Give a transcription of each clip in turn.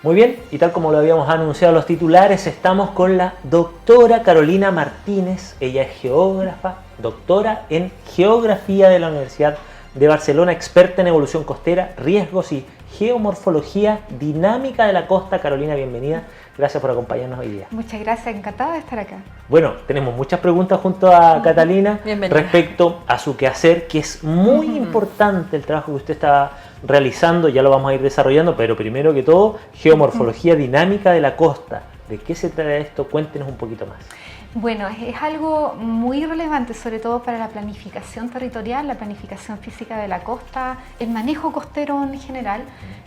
Muy bien, y tal como lo habíamos anunciado los titulares, estamos con la doctora Carolina Martínez. Ella es geógrafa, doctora en Geografía de la Universidad de Barcelona, experta en evolución costera, riesgos y geomorfología dinámica de la costa. Carolina, bienvenida. Gracias por acompañarnos hoy día. Muchas gracias, encantada de estar acá. Bueno, tenemos muchas preguntas junto a Catalina Bienvenida. respecto a su quehacer, que es muy importante el trabajo que usted está realizando, ya lo vamos a ir desarrollando, pero primero que todo, geomorfología dinámica de la costa. ¿De qué se trata esto? Cuéntenos un poquito más. Bueno, es algo muy relevante, sobre todo para la planificación territorial, la planificación física de la costa, el manejo costero en general,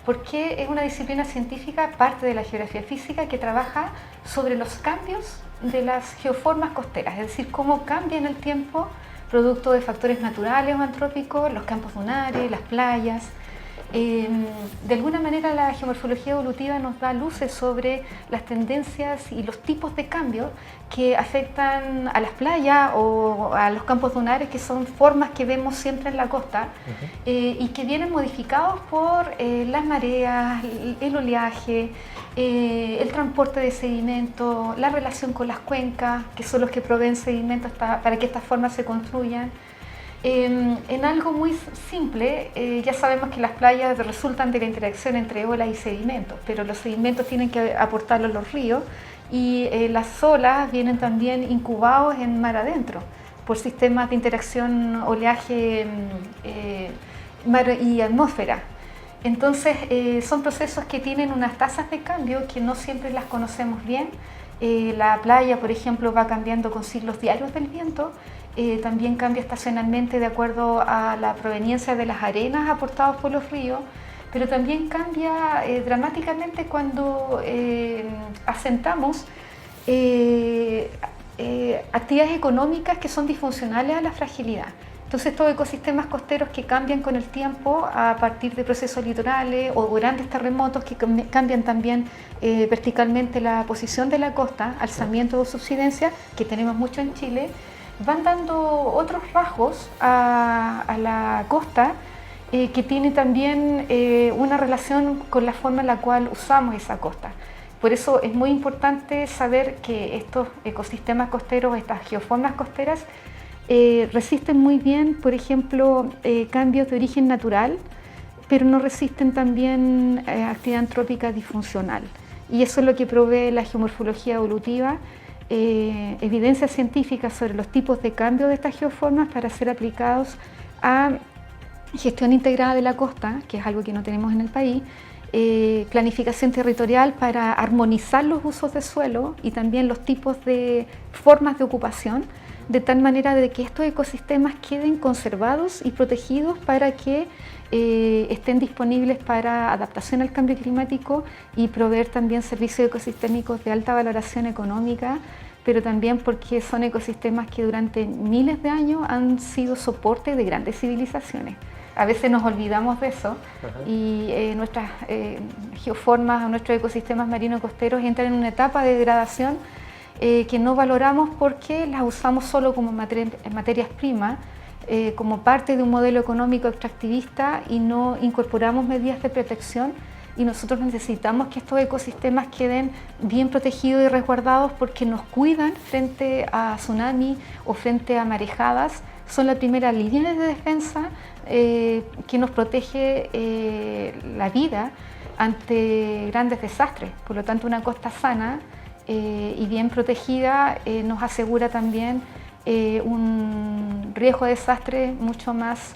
porque es una disciplina científica, parte de la geografía física, que trabaja sobre los cambios de las geoformas costeras, es decir, cómo cambia en el tiempo, producto de factores naturales o antrópicos, los campos dunares, las playas. De alguna manera la geomorfología evolutiva nos da luces sobre las tendencias y los tipos de cambios que afectan a las playas o a los campos dunares, que son formas que vemos siempre en la costa y que vienen modificados por las mareas, el oleaje, el transporte de sedimento, la relación con las cuencas, que son los que proveen sedimentos para que estas formas se construyan. En algo muy simple, ya sabemos que las playas resultan de la interacción entre olas y sedimentos, pero los sedimentos tienen que aportarlos los ríos y las olas vienen también incubados en mar adentro por sistemas de interacción oleaje mar y atmósfera. Entonces son procesos que tienen unas tasas de cambio que no siempre las conocemos bien. La playa, por ejemplo, va cambiando con ciclos diarios del viento. También cambia estacionalmente de acuerdo a la proveniencia de las arenas aportadas por los ríos, pero también cambia dramáticamente cuando asentamos actividades económicas que son disfuncionales a la fragilidad. Entonces estos ecosistemas costeros que cambian con el tiempo a partir de procesos litorales o grandes terremotos que cambian también verticalmente la posición de la costa, alzamiento o subsidencia, que tenemos mucho en Chile, van dando otros rasgos a la costa que tiene también una relación con la forma en la cual usamos esa costa. Por eso es muy importante saber que estos ecosistemas costeros, estas geoformas costeras, resisten muy bien, por ejemplo, cambios de origen natural, pero no resisten también actividad antrópica disfuncional. Y eso es lo que provee la geomorfología evolutiva, evidencia científica sobre los tipos de cambio de estas geoformas para ser aplicados a gestión integrada de la costa, que es algo que no tenemos en el país, planificación territorial para armonizar los usos de suelo y también los tipos de formas de ocupación, de tal manera de que estos ecosistemas queden conservados y protegidos para que estén disponibles para adaptación al cambio climático y proveer también servicios ecosistémicos de alta valoración económica, pero también porque son ecosistemas que durante miles de años han sido soporte de grandes civilizaciones. A veces nos olvidamos de eso y nuestras geoformas o nuestros ecosistemas marinos costeros entran en una etapa de degradación que no valoramos porque las usamos solo como materias primas, como parte de un modelo económico extractivista y no incorporamos medidas de protección, y nosotros necesitamos que estos ecosistemas queden bien protegidos y resguardados porque nos cuidan frente a tsunamis o frente a marejadas. Son la primera línea de defensa que nos protege la vida ante grandes desastres. Por lo tanto, una costa sana y bien protegida nos asegura también un riesgo de desastre mucho más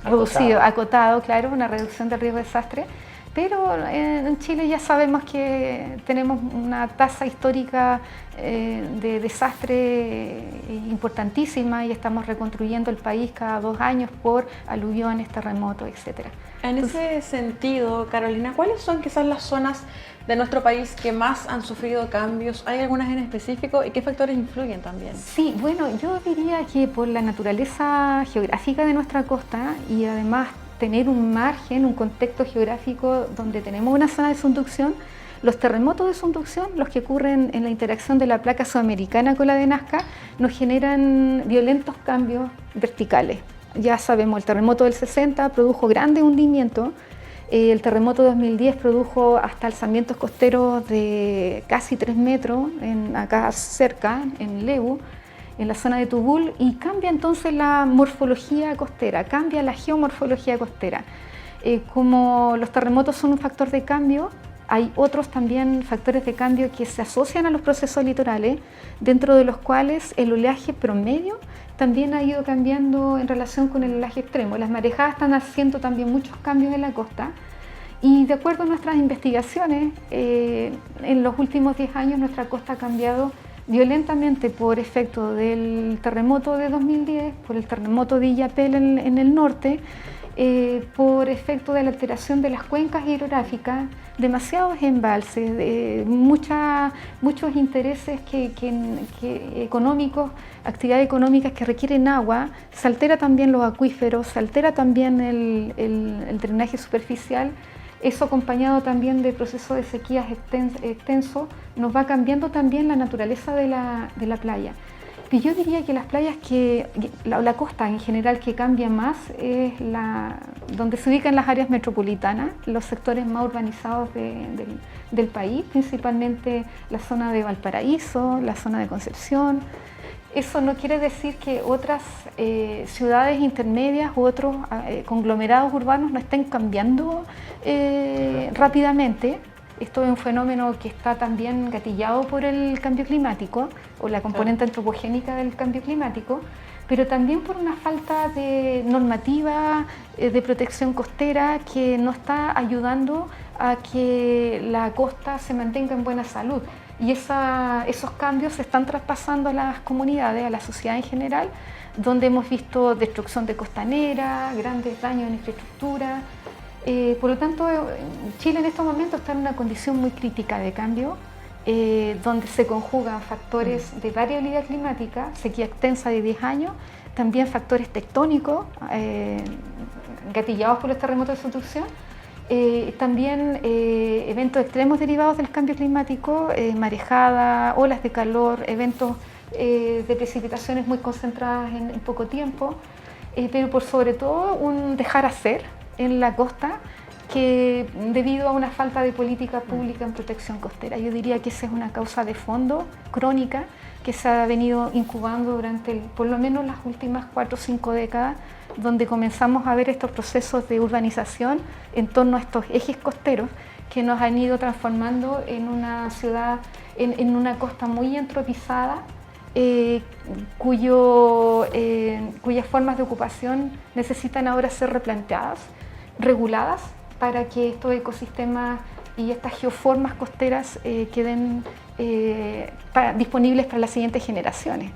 reducido, acotado, claro, una reducción del riesgo de desastre. Pero en Chile ya sabemos que tenemos una tasa histórica de desastre importantísima y estamos reconstruyendo el país cada 2 años por aluviones, terremotos, etc. En ese sentido, Carolina, ¿cuáles son quizás las zonas de nuestro país que más han sufrido cambios? ¿Hay algunas en específico y qué factores influyen también? Sí, bueno, yo diría que por la naturaleza geográfica de nuestra costa y además tener un margen, un contexto geográfico donde tenemos una zona de subducción, los terremotos de subducción, los que ocurren en la interacción de la placa sudamericana con la de Nazca, nos generan violentos cambios verticales. Ya sabemos, el terremoto del 60 produjo grandes hundimientos El terremoto de 2010 produjo hasta alzamientos costeros de casi 3 metros, acá cerca, en Lebu, en la zona de Tubul, y cambia entonces la morfología costera, cambia la geomorfología costera. Como los terremotos son un factor de cambio, hay otros también factores de cambio que se asocian a los procesos litorales, dentro de los cuales el oleaje promedio también ha ido cambiando en relación con el oleaje extremo. Las marejadas están haciendo también muchos cambios en la costa, y de acuerdo a nuestras investigaciones, en los últimos 10 años nuestra costa ha cambiado violentamente por efecto del terremoto de 2010, por el terremoto de Illapel en el norte, por efecto de la alteración de las cuencas hidrográficas, demasiados embalses, muchos intereses económicos, actividades económicas que requieren agua, se altera también los acuíferos, se altera también el drenaje superficial. Eso, acompañado también de procesos de sequías extensos, nos va cambiando también la naturaleza de la playa. Y yo diría que las playas la costa en general que cambia más es donde se ubican las áreas metropolitanas, los sectores más urbanizados del país, principalmente la zona de Valparaíso, la zona de Concepción. Eso no quiere decir que otras ciudades intermedias u otros conglomerados urbanos no estén cambiando rápidamente. Esto es un fenómeno que está también gatillado por el cambio climático o la componente antropogénica del cambio climático, pero también por una falta de normativa de protección costera que no está ayudando a que la costa se mantenga en buena salud. Y esos cambios se están traspasando a las comunidades, a la sociedad en general, donde hemos visto destrucción de costanera, grandes daños en infraestructura. Por lo tanto, Chile en estos momentos está en una condición muy crítica de cambio, donde se conjugan factores de variabilidad climática, sequía extensa de 10 años, también factores tectónicos, gatillados por los terremotos de subducción, también eventos extremos derivados del cambio climático, marejada, olas de calor, eventos de precipitaciones muy concentradas en poco tiempo, pero por sobre todo un dejar hacer en la costa que debido a una falta de política pública en protección costera. Yo diría que esa es una causa de fondo crónica que se ha venido incubando durante por lo menos las últimas 4 o 5 décadas, donde comenzamos a ver estos procesos de urbanización en torno a estos ejes costeros que nos han ido transformando en una ciudad, en una costa muy entropizada, cuyas formas de ocupación necesitan ahora ser replanteadas, reguladas, para que estos ecosistemas y estas geoformas costeras queden disponibles para las siguientes generaciones.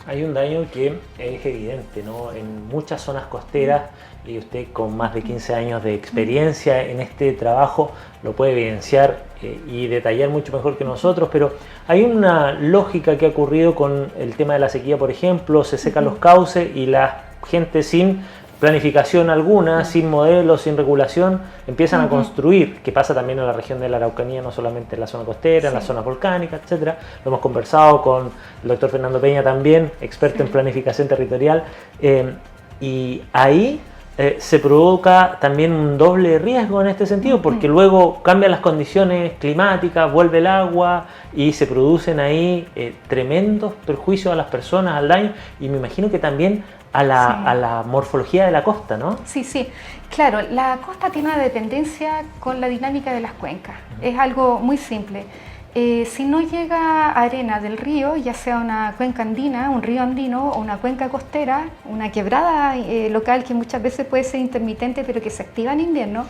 Hay un daño que es evidente, ¿no? En muchas zonas costeras, y usted con más de 15 años de experiencia en este trabajo lo puede evidenciar y detallar mucho mejor que nosotros, pero hay una lógica que ha ocurrido con el tema de la sequía, por ejemplo, se secan los cauces y la gente sin planificación alguna, sin modelos, sin regulación, empiezan a construir, que pasa también en la región de la Araucanía, no solamente en la zona costera, en las zonas volcánicas, etcétera. Lo hemos conversado con el doctor Fernando Peña también, experto en planificación territorial, y ahí se provoca también un doble riesgo en este sentido, porque luego cambian las condiciones climáticas, vuelve el agua y se producen ahí tremendos perjuicios a las personas, al daño, y me imagino que también a la morfología de la costa, ¿no? Sí, claro, la costa tiene una dependencia con la dinámica de las cuencas, es algo muy simple. Si no llega arena del río, ya sea una cuenca andina, un río andino o una cuenca costera, una quebrada local que muchas veces puede ser intermitente pero que se activa en invierno,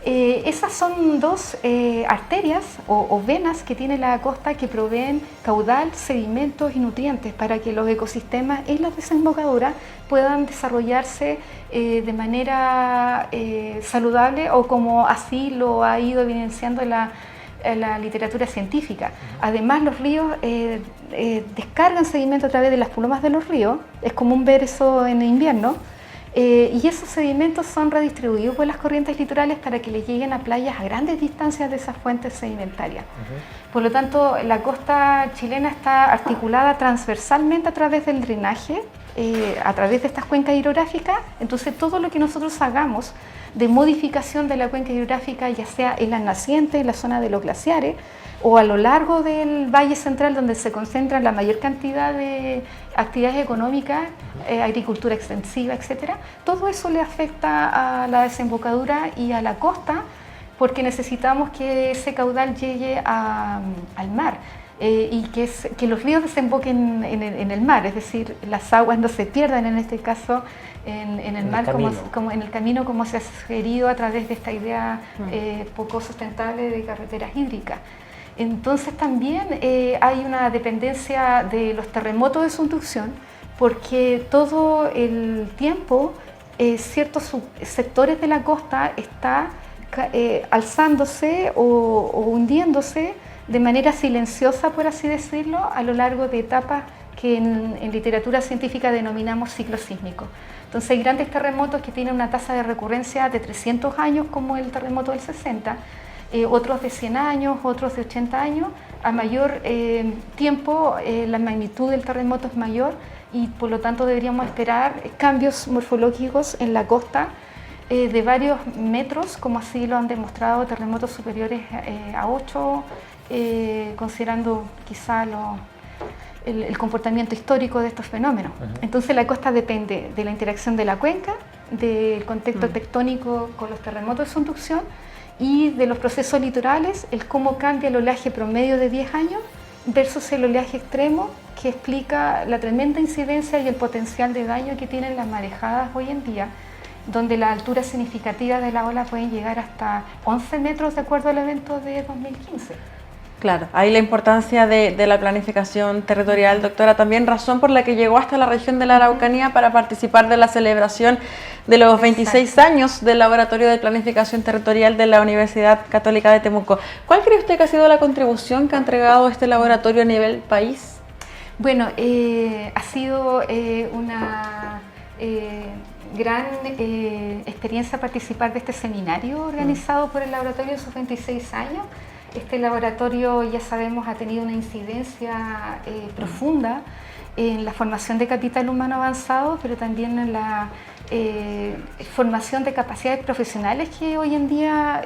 esas son dos arterias o venas que tiene la costa que proveen caudal, sedimentos y nutrientes para que los ecosistemas en las desembocaduras puedan desarrollarse de manera saludable o como así lo ha ido evidenciando la literatura científica. Además, los ríos descargan sedimento a través de las plumas de los ríos, es común ver eso en invierno, y esos sedimentos son redistribuidos por las corrientes litorales para que les lleguen a playas a grandes distancias de esas fuentes sedimentarias. Por lo tanto, la costa chilena está articulada transversalmente a través del drenaje, a través de estas cuencas hidrográficas. Entonces todo lo que nosotros hagamos de modificación de la cuenca hidrográfica, ya sea en las nacientes, en la zona de los glaciares, o a lo largo del Valle Central, donde se concentra la mayor cantidad de actividades económicas, agricultura extensiva, etcétera. Todo eso le afecta a la desembocadura y a la costa, porque necesitamos que ese caudal llegue al mar. Y que los ríos desemboquen en el mar, es decir, las aguas no se pierdan en este caso en el mar, como en el camino, como se ha sugerido a través de esta idea poco sustentable de carreteras hídricas. Entonces también hay una dependencia de los terremotos de subducción, porque todo el tiempo ciertos sectores de la costa están alzándose o hundiéndose de manera silenciosa, por así decirlo, a lo largo de etapas que en literatura científica denominamos ciclos sísmicos. Entonces hay grandes terremotos que tienen una tasa de recurrencia de 300 años, como el terremoto del 60, otros de 100 años, otros de 80 años. A mayor tiempo la magnitud del terremoto es mayor y por lo tanto deberíamos esperar cambios morfológicos en la costa de varios metros, como así lo han demostrado terremotos superiores a 8, considerando quizá el comportamiento histórico de estos fenómenos. Entonces la costa depende de la interacción de la cuenca, del contexto tectónico con los terremotos de subducción y de los procesos litorales, el cómo cambia el oleaje promedio de 10 años versus el oleaje extremo, que explica la tremenda incidencia y el potencial de daño que tienen las marejadas hoy en día, donde la altura significativa de la ola pueden llegar hasta 11 metros de acuerdo al evento de 2015. Claro, ahí la importancia de la planificación territorial, doctora, también razón por la que llegó hasta la región de la Araucanía para participar de la celebración de los 26 años del Laboratorio de Planificación Territorial de la Universidad Católica de Temuco. ¿Cuál cree usted que ha sido la contribución que ha entregado este laboratorio a nivel país? Bueno, ha sido una gran experiencia participar de este seminario organizado por el laboratorio en sus 26 años. Este laboratorio, ya sabemos, ha tenido una incidencia profunda en la formación de capital humano avanzado, pero también en la formación de capacidades profesionales que hoy en día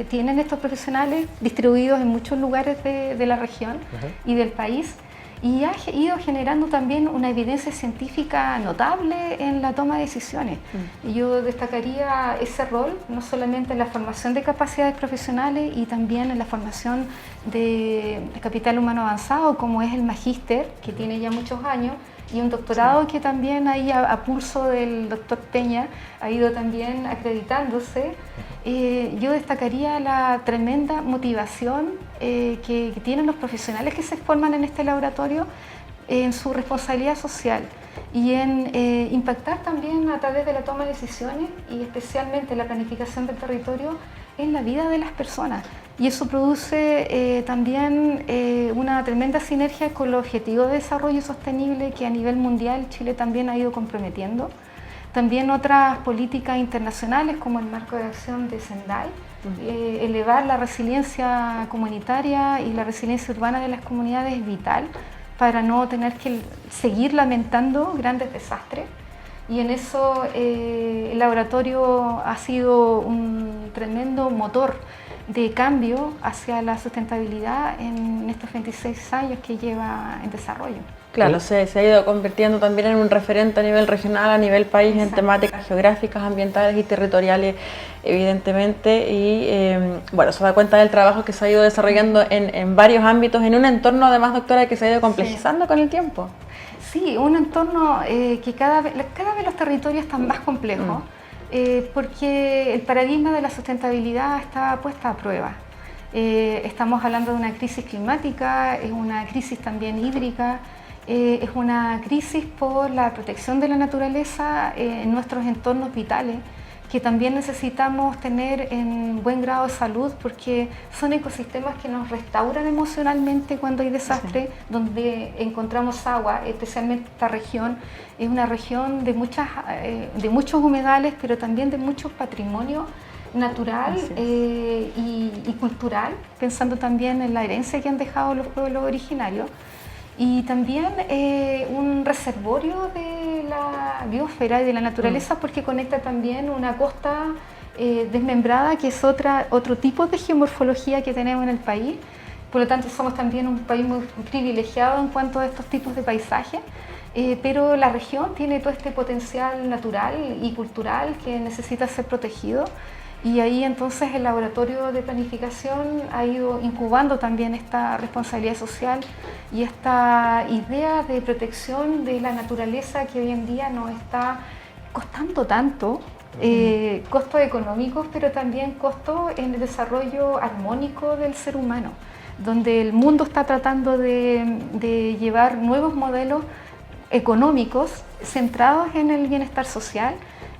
tienen estos profesionales distribuidos en muchos lugares de la región y del país. Y ha ido generando también una evidencia científica notable en la toma de decisiones. Y yo destacaría ese rol, no solamente en la formación de capacidades profesionales y también en la formación de capital humano avanzado, como es el magíster, que tiene ya muchos años, y un doctorado que también ahí a pulso del doctor Peña ha ido también acreditándose. Yo destacaría la tremenda motivación que tienen los profesionales que se forman en este laboratorio en su responsabilidad social y en impactar también a través de la toma de decisiones y especialmente la planificación del territorio en la vida de las personas. Y eso produce también una tremenda sinergia con los objetivos de desarrollo sostenible que a nivel mundial Chile también ha ido comprometiendo. También otras políticas internacionales como el marco de acción de Sendai, elevar la resiliencia comunitaria y la resiliencia urbana de las comunidades es vital para no tener que seguir lamentando grandes desastres. Y en eso el laboratorio ha sido un tremendo motor de cambio hacia la sustentabilidad en estos 26 años que lleva en desarrollo. Claro, se ha ido convirtiendo también en un referente a nivel regional, a nivel país, en temáticas geográficas, ambientales y territoriales, evidentemente, y bueno, se da cuenta del trabajo que se ha ido desarrollando en varios ámbitos, en un entorno además, doctora, que se ha ido complejizando con el tiempo. Sí, un entorno que cada vez los territorios están más complejos, porque el paradigma de la sustentabilidad está puesta a prueba. Estamos hablando de una crisis climática, es una crisis también hídrica, es una crisis por la protección de la naturaleza en nuestros entornos vitales, que también necesitamos tener en buen grado de salud, porque son ecosistemas que nos restauran emocionalmente cuando hay desastre, donde encontramos agua, especialmente esta región. Es una región de muchos humedales, pero también de mucho patrimonio natural y cultural, pensando también en la herencia que han dejado los pueblos originarios. Y también un reservorio de la biosfera y de la naturaleza, porque conecta también una costa desmembrada, que es otro tipo de geomorfología que tenemos en el país. Por lo tanto, somos también un país muy privilegiado en cuanto a estos tipos de paisajes, pero la región tiene todo este potencial natural y cultural que necesita ser protegido. Y ahí entonces el laboratorio de planificación ha ido incubando también esta responsabilidad social y esta idea de protección de la naturaleza que hoy en día nos está costando tanto, costos económicos, pero también costos en el desarrollo armónico del ser humano, donde el mundo está tratando de llevar nuevos modelos económicos centrados en el bienestar social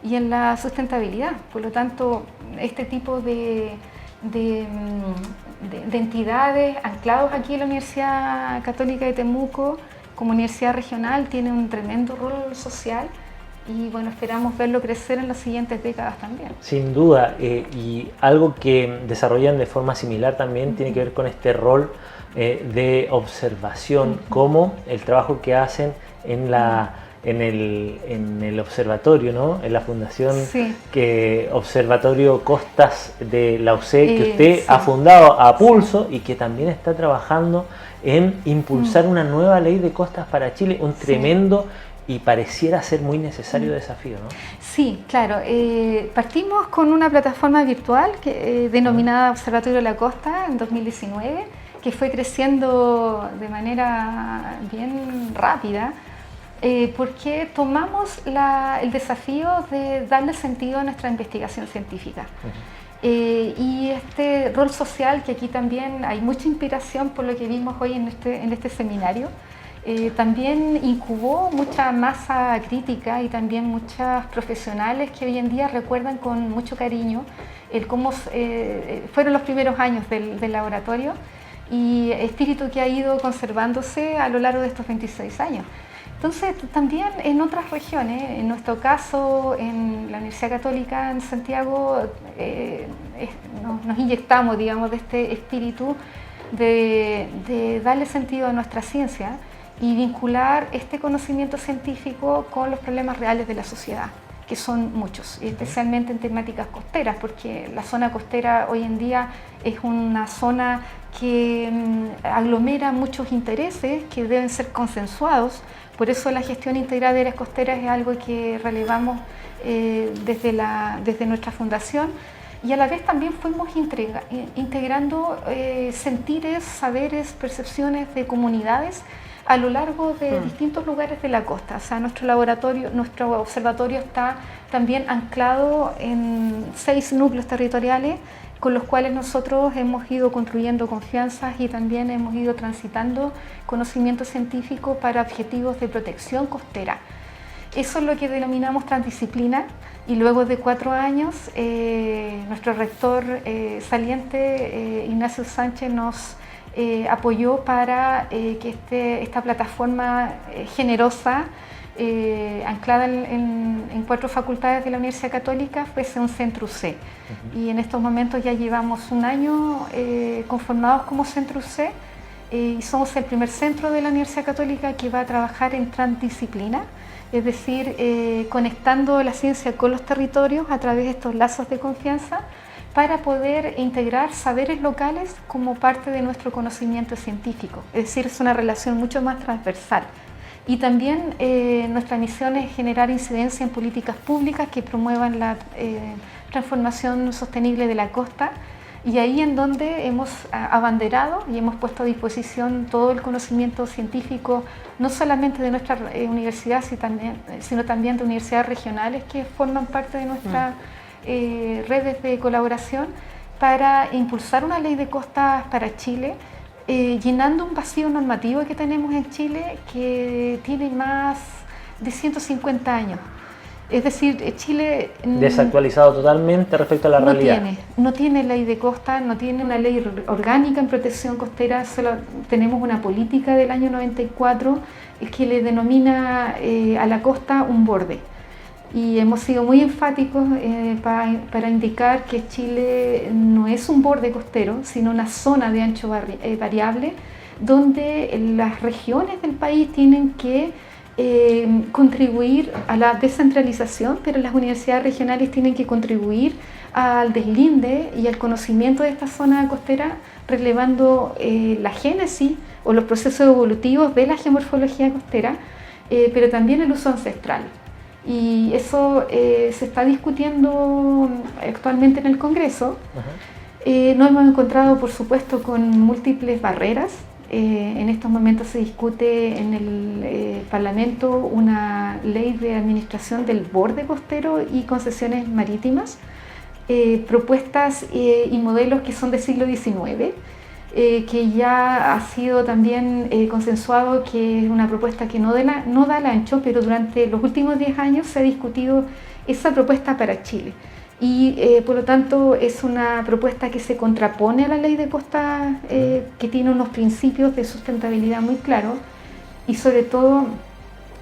y en la sustentabilidad. Por lo tanto, este tipo de entidades anclados aquí en la Universidad Católica de Temuco como universidad regional tiene un tremendo rol social y bueno, esperamos verlo crecer en las siguientes décadas también. Sin duda, y algo que desarrollan de forma similar también tiene que ver con este rol de observación, como el trabajo que hacen en el observatorio, ¿no? En la fundación Observatorio Costas de la UC, que usted ha fundado a pulso y que también está trabajando en impulsar una nueva ley de costas para Chile, un tremendo y pareciera ser muy necesario desafío, ¿no? Sí, claro. Partimos con una plataforma virtual denominada Observatorio de la Costa en 2019, que fue creciendo de manera bien rápida, porque tomamos el desafío de darle sentido a nuestra investigación científica. Y este rol social, que aquí también hay mucha inspiración por lo que vimos hoy en este seminario, también incubó mucha masa crítica y también muchas profesionales que hoy en día recuerdan con mucho cariño cómo fueron los primeros años del laboratorio y espíritu que ha ido conservándose a lo largo de estos 26 años. Entonces, también en otras regiones, en nuestro caso, en la Universidad Católica en Santiago, nos inyectamos, digamos, de este espíritu de darle sentido a nuestra ciencia y vincular este conocimiento científico con los problemas reales de la sociedad, que son muchos, especialmente en temáticas costeras, porque la zona costera hoy en día es una zona que aglomera muchos intereses que deben ser consensuados. Por eso la gestión integrada de áreas costeras es algo que relevamos desde nuestra fundación, y a la vez también fuimos integrando sentires, saberes, percepciones de comunidades a lo largo de distintos lugares de la costa. O sea, nuestro observatorio está también anclado en 6 núcleos territoriales con los cuales nosotros hemos ido construyendo confianzas y también hemos ido transitando conocimiento científico para objetivos de protección costera. Eso es lo que denominamos transdisciplina, y luego de 4 años nuestro rector saliente, Ignacio Sánchez, nos apoyó para que esta plataforma generosa, anclada en 4 facultades de la Universidad Católica, fuese un centro UC. Y en estos momentos ya llevamos 1 año conformados como centro UC, y somos el primer centro de la Universidad Católica que va a trabajar en transdisciplina, es decir, conectando la ciencia con los territorios a través de estos lazos de confianza para poder integrar saberes locales como parte de nuestro conocimiento científico. Es decir, es una relación mucho más transversal. Y también nuestra misión es generar incidencia en políticas públicas que promuevan la transformación sostenible de la costa, y ahí en donde hemos abanderado y hemos puesto a disposición todo el conocimiento científico, no solamente de nuestra universidad, sino también de universidades regionales que forman parte de nuestras redes de colaboración, para impulsar una ley de costas para Chile, llenando un vacío normativo que tenemos en Chile que tiene más de 150 años. Es decir, Chile desactualizado totalmente respecto a la realidad. No tiene ley de costa, no tiene una ley orgánica en protección costera, solo tenemos una política del año 94 que le denomina a la costa un borde. Y hemos sido muy enfáticos para indicar que Chile no es un borde costero, sino una zona de ancho variable, donde las regiones del país tienen que contribuir a la descentralización, pero las universidades regionales tienen que contribuir al deslinde y al conocimiento de esta zona costera, relevando la génesis o los procesos evolutivos de la geomorfología costera, pero también el uso ancestral. Y eso se está discutiendo actualmente en el Congreso. Nos hemos encontrado, por supuesto, con múltiples barreras. En estos momentos se discute en el Parlamento una ley de administración del borde costero y concesiones marítimas, propuestas y modelos que son del siglo XIX, que ya ha sido también consensuado, que es una propuesta que no da el ancho, pero durante los últimos 10 años se ha discutido esa propuesta para Chile. Y por lo tanto es una propuesta que se contrapone a la ley de costa, que tiene unos principios de sustentabilidad muy claros y sobre todo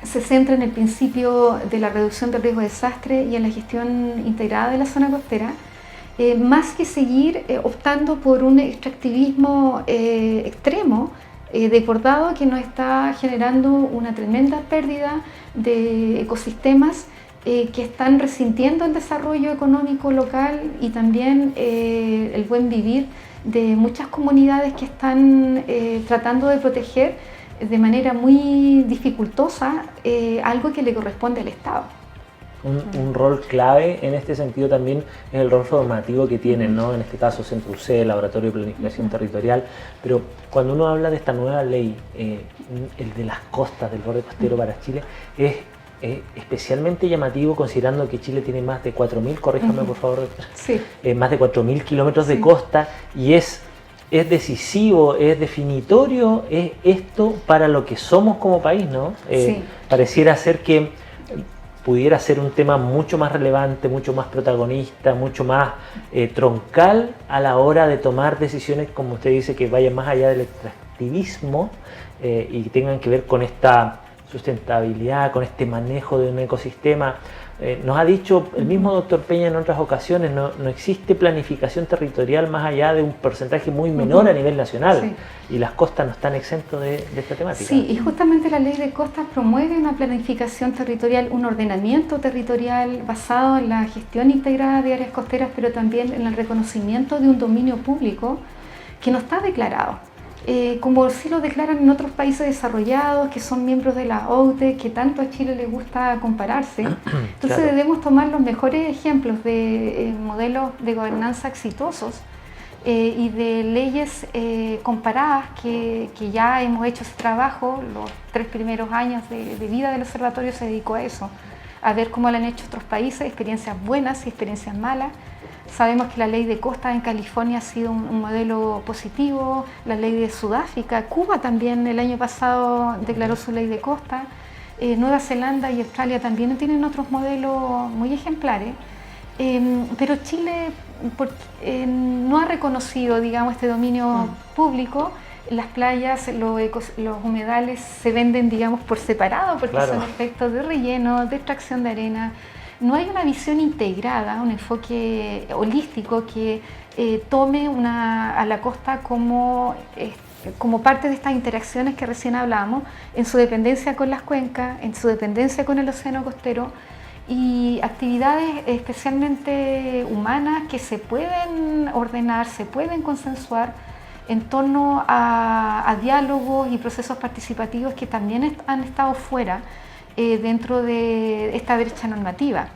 se centra en el principio de la reducción del riesgo de desastre y en la gestión integrada de la zona costera, más que seguir optando por un extractivismo extremo, desbordado, que nos está generando una tremenda pérdida de ecosistemas que están resintiendo el desarrollo económico local y también el buen vivir de muchas comunidades que están tratando de proteger de manera muy dificultosa algo que le corresponde al Estado. Un rol clave en este sentido también es el rol formativo que tienen, ¿no? En este caso Centro UC, el Laboratorio de Planificación Territorial, pero cuando uno habla de esta nueva ley, el de las costas, del borde costero para Chile, es especialmente llamativo considerando que Chile tiene más de 4.000, corríjame por favor, doctora, sí. Más de 4.000 kilómetros de sí. costa, y es decisivo, es definitorio, es esto para lo que somos como país, ¿no? Sí. Pareciera ser que pudiera ser un tema mucho más relevante, mucho más protagonista, mucho más troncal a la hora de tomar decisiones, como usted dice, que vayan más allá del extractivismo y que tengan que ver con esta sustentabilidad, con este manejo de un ecosistema. Nos ha dicho el mismo doctor Peña en otras ocasiones, no existe planificación territorial más allá de un porcentaje muy menor a nivel nacional, sí. Y las costas no están exentos de esta temática. Sí, y justamente la ley de costas promueve una planificación territorial, un ordenamiento territorial basado en la gestión integrada de áreas costeras, pero también en el reconocimiento de un dominio público que no está declarado. Como sí lo declaran en otros países desarrollados que son miembros de la OCDE, que tanto a Chile le gusta compararse. Entonces claro. Debemos tomar los mejores ejemplos de modelos de gobernanza exitosos y de leyes comparadas que ya hemos hecho ese trabajo. Los 3 primeros años de vida del observatorio se dedicó a eso, a ver cómo lo han hecho otros países, experiencias buenas y experiencias malas. Sabemos que la ley de costas en California ha sido un modelo positivo, la ley de Sudáfrica, Cuba también el año pasado declaró su ley de costa, Nueva Zelanda y Australia también tienen otros modelos muy ejemplares, pero Chile no ha reconocido, digamos, este dominio público. Las playas, los humedales se venden, digamos, por separado porque claro. Son efectos de relleno, de extracción de arena. No hay una visión integrada, un enfoque holístico que tome a la costa como parte de estas interacciones que recién hablábamos, en su dependencia con las cuencas, en su dependencia con el océano costero, y actividades especialmente humanas que se pueden ordenar, se pueden consensuar en torno a diálogos y procesos participativos que también han estado fuera dentro de esta brecha normativa.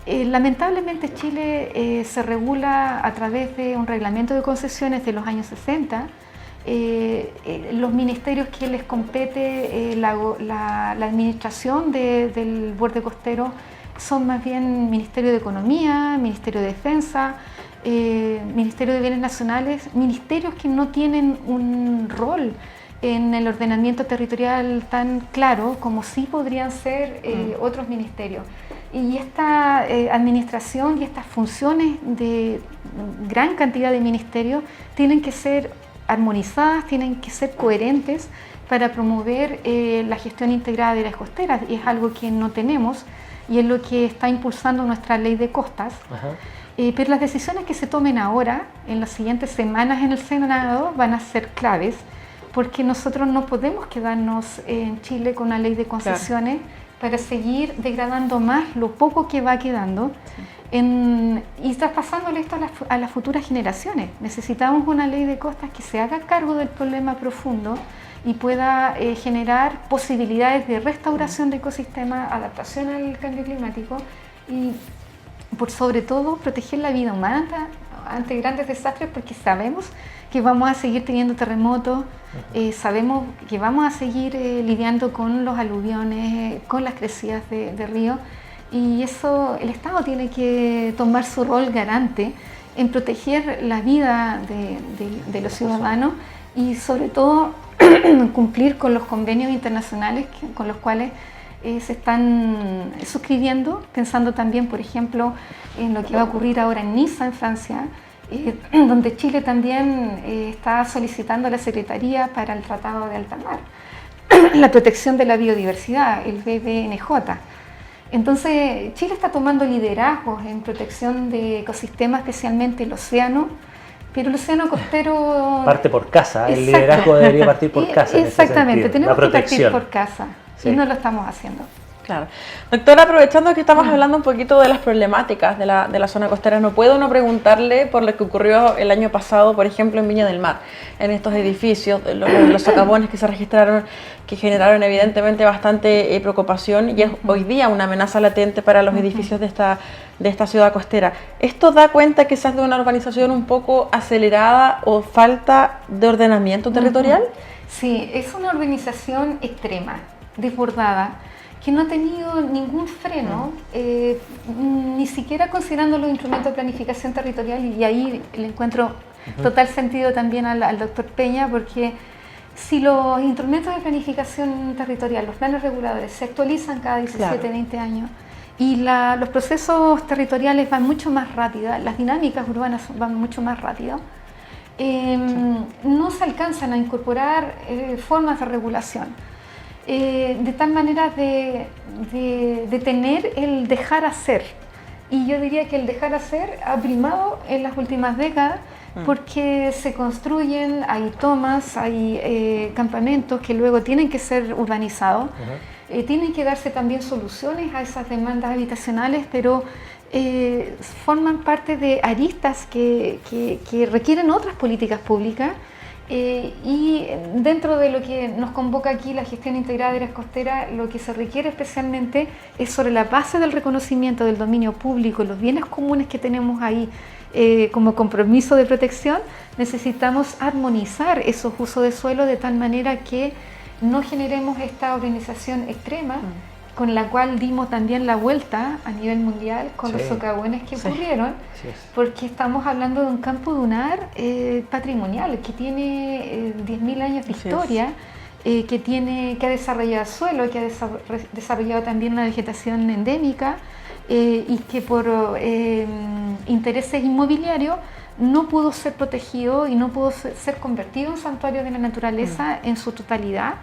Lamentablemente Chile se regula a través de un reglamento de concesiones de los años 60. Los ministerios que les compete la administración del borde costero son más bien Ministerio de Economía, Ministerio de Defensa, Ministerio de Bienes Nacionales, ministerios que no tienen un rol en el ordenamiento territorial tan claro como sí podrían ser otros ministerios. Y esta administración y estas funciones de gran cantidad de ministerios tienen que ser armonizadas, tienen que ser coherentes para promover la gestión integrada de las costeras, y es algo que no tenemos y es lo que está impulsando nuestra ley de costas. Pero las decisiones que se tomen ahora, en las siguientes semanas en el Senado, van a ser claves, porque nosotros no podemos quedarnos en Chile con una ley de concesiones, claro, para seguir degradando más lo poco que va quedando y traspasándole esto a las futuras generaciones. Necesitamos una ley de costas que se haga cargo del problema profundo y pueda generar posibilidades de restauración de ecosistemas, adaptación al cambio climático y, por sobre todo, proteger la vida humana ante grandes desastres, porque sabemos que vamos a seguir teniendo terremotos, sabemos que vamos a seguir lidiando con los aluviones, con las crecidas de ríos, y eso el Estado tiene que tomar su rol garante en proteger la vida de los ciudadanos y sobre todo cumplir con los convenios internacionales con los cuales se están suscribiendo, pensando también, por ejemplo, en lo que va a ocurrir ahora en Niza, en Francia, donde Chile también está solicitando a la Secretaría para el Tratado de Alta Mar la protección de la biodiversidad, el BBNJ. Entonces, Chile está tomando liderazgos en protección de ecosistemas, especialmente el océano, pero el océano costero... Parte por casa, el liderazgo debería partir por casa. Exactamente, tenemos que partir por casa, y no lo estamos haciendo. Claro. Doctora, aprovechando que estamos hablando un poquito de las problemáticas de la zona costera, no puedo no preguntarle por lo que ocurrió el año pasado, por ejemplo, en Viña del Mar, en estos edificios, los socavones que se registraron, que generaron evidentemente bastante preocupación y es hoy día una amenaza latente para los edificios de esta ciudad costera. ¿Esto da cuenta quizás de una urbanización un poco acelerada o falta de ordenamiento territorial? Sí, es una urbanización extrema, desbordada, que no ha tenido ningún freno, ni siquiera considerando los instrumentos de planificación territorial, y ahí le encuentro total sentido también al doctor Peña, porque si los instrumentos de planificación territorial, los planes reguladores, se actualizan cada 17, 20 años, y los procesos territoriales van mucho más rápido, las dinámicas urbanas van mucho más rápido, no se alcanzan a incorporar formas de regulación. De tal manera de tener el dejar hacer, y yo diría que el dejar hacer ha primado en las últimas décadas porque se construyen, hay tomas, hay campamentos que luego tienen que ser urbanizados, tienen que darse también soluciones a esas demandas habitacionales, pero forman parte de aristas que requieren otras políticas públicas. Y dentro de lo que nos convoca aquí la gestión integrada de áreas costeras, lo que se requiere especialmente es, sobre la base del reconocimiento del dominio público, los bienes comunes que tenemos ahí como compromiso de protección, necesitamos armonizar esos usos de suelo de tal manera que no generemos esta urbanización extrema con la cual dimos también la vuelta a nivel mundial con los socavones que ocurrieron, porque estamos hablando de un campo dunar patrimonial que tiene 10.000 años de historia, que ha desarrollado suelo, que ha desarrollado también una vegetación endémica y que por intereses inmobiliarios no pudo ser protegido y no pudo ser convertido en santuario de la naturaleza en su totalidad.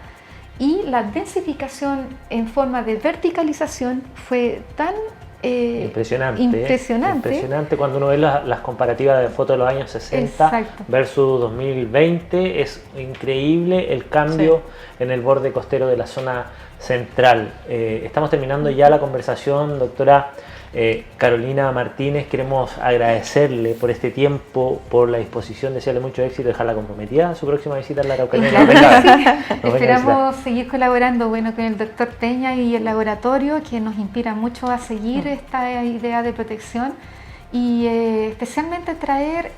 Y la densificación en forma de verticalización fue tan impresionante cuando uno ve las comparativas de fotos de los años 60 versus 2020. Es increíble el cambio en el borde costero de la zona central. Estamos terminando ya la conversación, doctora Carolina Martínez. Queremos agradecerle por este tiempo, por la disposición, desearle mucho éxito, dejarla comprometida a su próxima visita a la Araucanía. Esperamos seguir colaborando con el doctor Peña y el laboratorio, que nos inspira mucho a seguir esta idea de protección y especialmente traer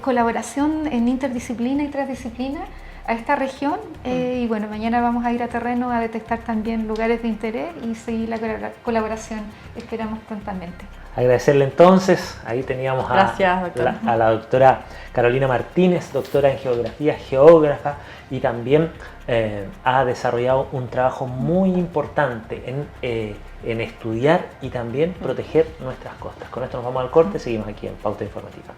colaboración en interdisciplina y transdisciplina a esta región. Y mañana vamos a ir a terreno a detectar también lugares de interés y seguir la colaboración, esperamos prontamente. Agradecerle entonces, ahí teníamos a la doctora Carolina Martínez, doctora en geografía, geógrafa, y también ha desarrollado un trabajo muy importante en estudiar y también proteger nuestras costas. Con esto nos vamos al corte, seguimos aquí en Pauta Informativa.